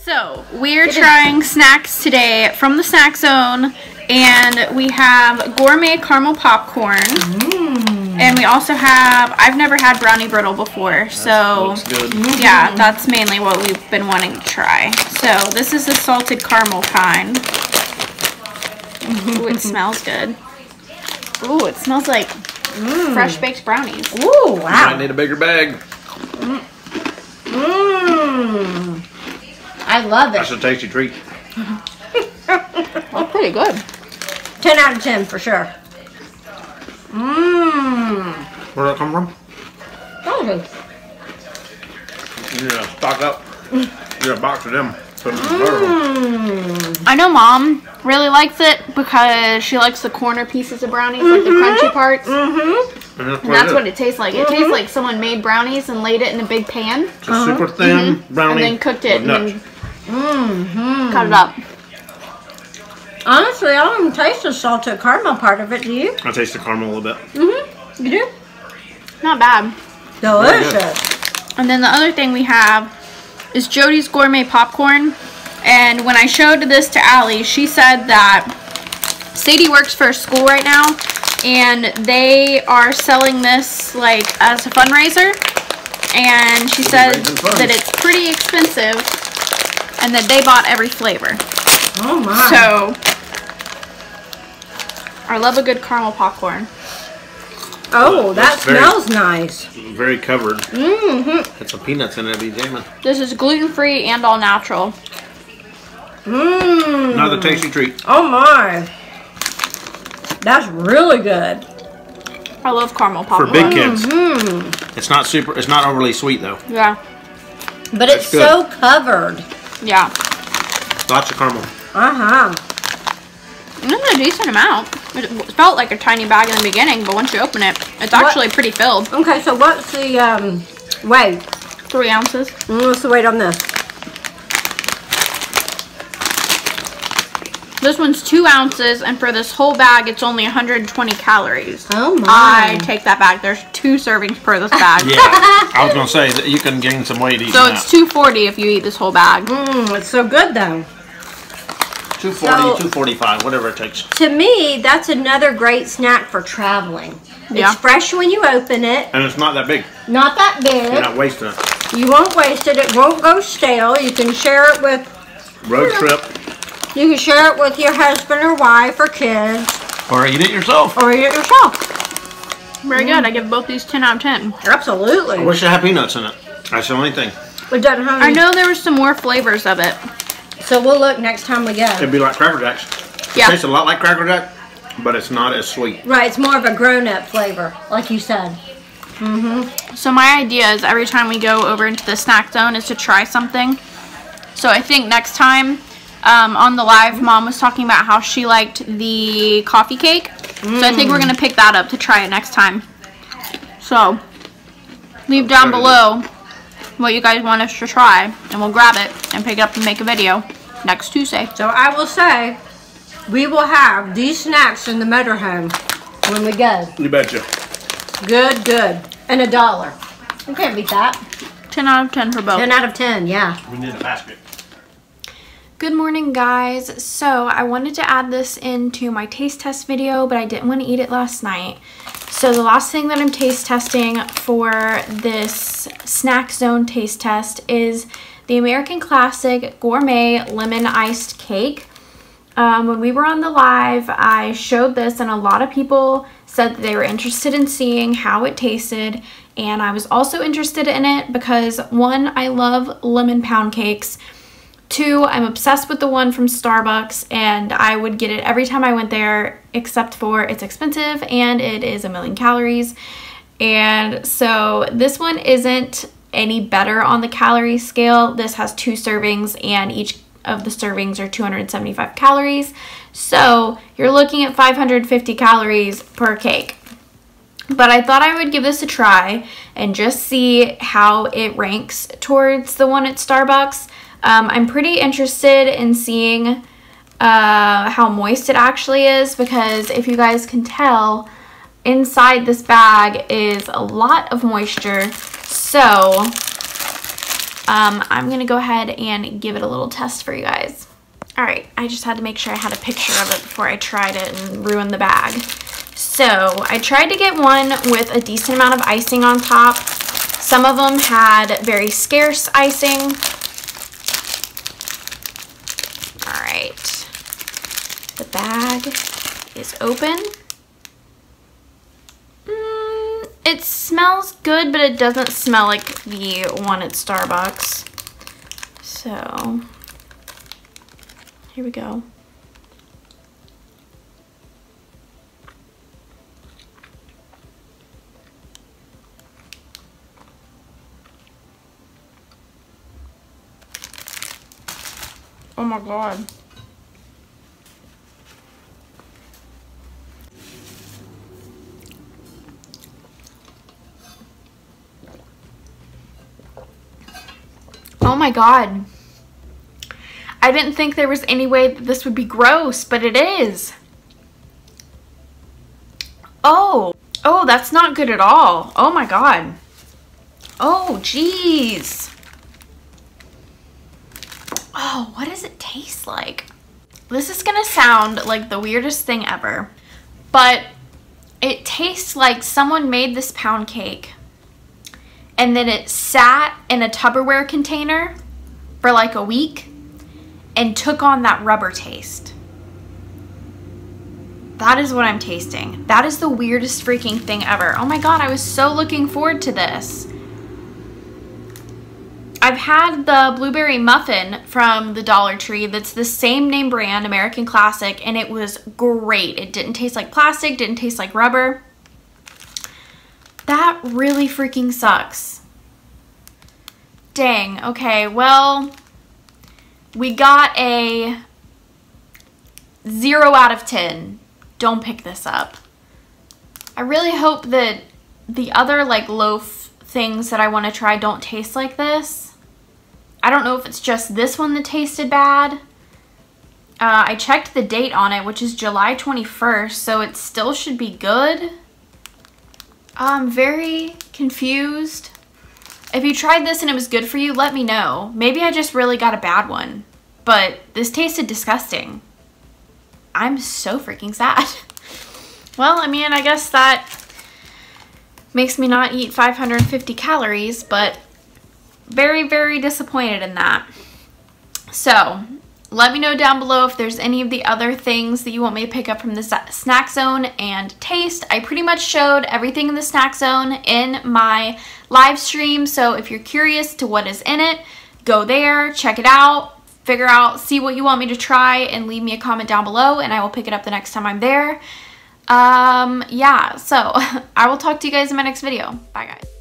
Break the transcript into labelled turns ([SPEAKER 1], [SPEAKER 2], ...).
[SPEAKER 1] So, we're trying snacks today from the Snack Zone, and we have gourmet caramel popcorn, and we also have, I've never had Brownie Brittle before, so
[SPEAKER 2] looks good.
[SPEAKER 1] Yeah, that's mainly what we've been wanting to try. So, this is the salted caramel kind. Ooh, it smells good. Ooh, it smells like fresh baked brownies.
[SPEAKER 3] Ooh, wow.
[SPEAKER 2] Might need a bigger bag.
[SPEAKER 3] I love it.
[SPEAKER 2] That's a tasty treat.
[SPEAKER 1] That's pretty good.
[SPEAKER 3] 10 out of 10 for sure.
[SPEAKER 2] Where'd that come from?
[SPEAKER 3] Oh,
[SPEAKER 2] You need to stock up. Get a box of them. Put them in the butter.
[SPEAKER 1] I know Mom really likes it because she likes the corner pieces of brownies, like the crunchy parts. And that's what it tastes like. It tastes like someone made brownies and laid it in a big pan.
[SPEAKER 2] It's a super thin brownie.
[SPEAKER 1] And then cooked it
[SPEAKER 2] with nuts.
[SPEAKER 1] and then cut it up.
[SPEAKER 3] honestly, I don't even taste the salted caramel part of it, do you?
[SPEAKER 2] I taste the caramel a little bit.
[SPEAKER 3] You do?
[SPEAKER 1] Not bad.
[SPEAKER 3] Delicious.
[SPEAKER 1] And then the other thing we have is Jody's Gourmet Popcorn. And when I showed this to Allie, she said that Sadie works for a school right now, and they are selling this like as a fundraiser. And she said that it's pretty expensive and that they bought every flavor.
[SPEAKER 3] Oh my.
[SPEAKER 1] So, I love a good caramel popcorn.
[SPEAKER 3] Oh, that
[SPEAKER 2] That's very-
[SPEAKER 3] smells nice.
[SPEAKER 2] Very covered. Had some peanuts in it, be jamming.
[SPEAKER 1] This is gluten-free and all natural.
[SPEAKER 2] Another tasty treat.
[SPEAKER 3] Oh my. That's really good.
[SPEAKER 1] I love caramel
[SPEAKER 2] For
[SPEAKER 1] popcorn.
[SPEAKER 2] big kids. It's not super. It's not overly sweet though.
[SPEAKER 1] Yeah.
[SPEAKER 3] But it's
[SPEAKER 2] good.
[SPEAKER 3] so covered.
[SPEAKER 1] Yeah.
[SPEAKER 2] Lots of caramel.
[SPEAKER 1] It's a decent amount. It felt like a tiny bag in the beginning, but once you open it, it's actually pretty filled.
[SPEAKER 3] Okay, so what's the weight?
[SPEAKER 1] 3 ounces.
[SPEAKER 3] What's the weight on this?
[SPEAKER 1] This one's 2 ounces, and for this whole bag, it's only 120 calories.
[SPEAKER 3] Oh my.
[SPEAKER 1] I take that back. There's 2 servings per this bag.
[SPEAKER 2] Yeah, I was gonna say that you can gain some weight eating
[SPEAKER 1] So
[SPEAKER 2] that.
[SPEAKER 1] it's 240 if you eat this whole bag.
[SPEAKER 3] It's so good though.
[SPEAKER 2] 240,
[SPEAKER 3] So-
[SPEAKER 2] 245, whatever it takes.
[SPEAKER 3] To me, that's another great snack for traveling.
[SPEAKER 1] Yeah.
[SPEAKER 3] It's fresh when you open it.
[SPEAKER 2] And it's not that big.
[SPEAKER 3] Not that big.
[SPEAKER 2] You're not wasting it.
[SPEAKER 3] You won't waste it. It won't go stale. You can share it with
[SPEAKER 2] Road trip.
[SPEAKER 3] you can share it with your husband or wife or kids,
[SPEAKER 2] Or eat it yourself.
[SPEAKER 3] or eat it yourself.
[SPEAKER 1] Very good. I give both these 10 out of 10.
[SPEAKER 3] Absolutely.
[SPEAKER 2] I wish it had peanuts in it. That's the only thing.
[SPEAKER 3] It doesn't have
[SPEAKER 1] I
[SPEAKER 3] any.
[SPEAKER 1] know there were some more flavors of it.
[SPEAKER 3] So we'll look next time we go.
[SPEAKER 2] It'd be like Cracker Jacks.
[SPEAKER 1] Yeah.
[SPEAKER 2] It tastes a lot like Cracker Jack, but it's not as sweet.
[SPEAKER 3] Right, it's more of a grown-up flavor, like you said.
[SPEAKER 1] So my idea is every time we go over into the Snack Zone is to try something. So I think next time on the live, Mom was talking about how she liked the coffee cake. So I think we're going to pick that up to try it next time. So leave down below what you guys want us to try, and we'll grab it and pick it up and make a video next Tuesday.
[SPEAKER 3] So I will say, we will have these snacks in the motorhome when we go.
[SPEAKER 2] You betcha.
[SPEAKER 3] Good, good. And $1. You can't beat that.
[SPEAKER 1] 10 out of 10 for both.
[SPEAKER 3] 10 out of 10, yeah.
[SPEAKER 2] We need a basket.
[SPEAKER 1] Good morning, guys. So I wanted to add this into my taste test video, but I didn't want to eat it last night. So the last thing that I'm taste testing for this Snack Zone taste test is the American Classic Gourmet Lemon Iced Cake. When we were on the live, I showed this, and a lot of people said that they were interested in seeing how it tasted, and I was also interested in it because 1, I love lemon pound cakes. 2, I'm obsessed with the one from Starbucks, and I would get it every time I went there, except for it's expensive and it is 1,000,000 calories. And so this one isn't any better on the calorie scale. This has 2 servings, and each of the servings are 275 calories. So you're looking at 550 calories per cake. But I thought I would give this a try and just see how it ranks towards the one at Starbucks. I'm pretty interested in seeing how moist it actually is, because if you guys can tell, inside this bag is a lot of moisture. So I'm gonna go ahead and give it a little test for you guys. All right, I just had to make sure I had a picture of it before I tried it and ruined the bag. So I tried to get one with a decent amount of icing on top. Some of them had very scarce icing. All right, the bag is open. It smells good, but it doesn't smell like the one at Starbucks. So, here we go. Oh my God. Oh my God. I didn't think there was any way that this would be gross, but it is. Oh, that's not good at all. Oh my God. Oh, geez. Oh, what does it taste like? This is gonna sound like the weirdest thing ever, but it tastes like someone made this pound cake and then it sat in a Tupperware container for like a week and took on that rubber taste. That is what I'm tasting. That is the weirdest freaking thing ever. Oh my God, I was so looking forward to this. I've had the blueberry muffin from the Dollar Tree that's the same name brand, American Classic, and it was great. It didn't taste like plastic, didn't taste like rubber. That really freaking sucks. Dang, okay, well, we got a 0 out of 10. Don't pick this up. I really hope that the other like loaf things that I want to try don't taste like this. I don't know if it's just this one that tasted bad. I checked the date on it, which is July 21st, so it still should be good. I'm very confused. If you tried this and it was good for you, let me know. Maybe I just really got a bad one, but this tasted disgusting. I'm so freaking sad. Well, I mean, I guess that makes me not eat 550 calories, but very, very disappointed in that. So let me know down below if there's any of the other things that you want me to pick up from the snack zone and taste. I pretty much showed everything in the snack zone in my live stream, so if you're curious to what is in it, go there, check it out, figure out, see what you want me to try, and leave me a comment down below and I will pick it up the next time I'm there. Yeah, so I will talk to you guys in my next video. Bye guys.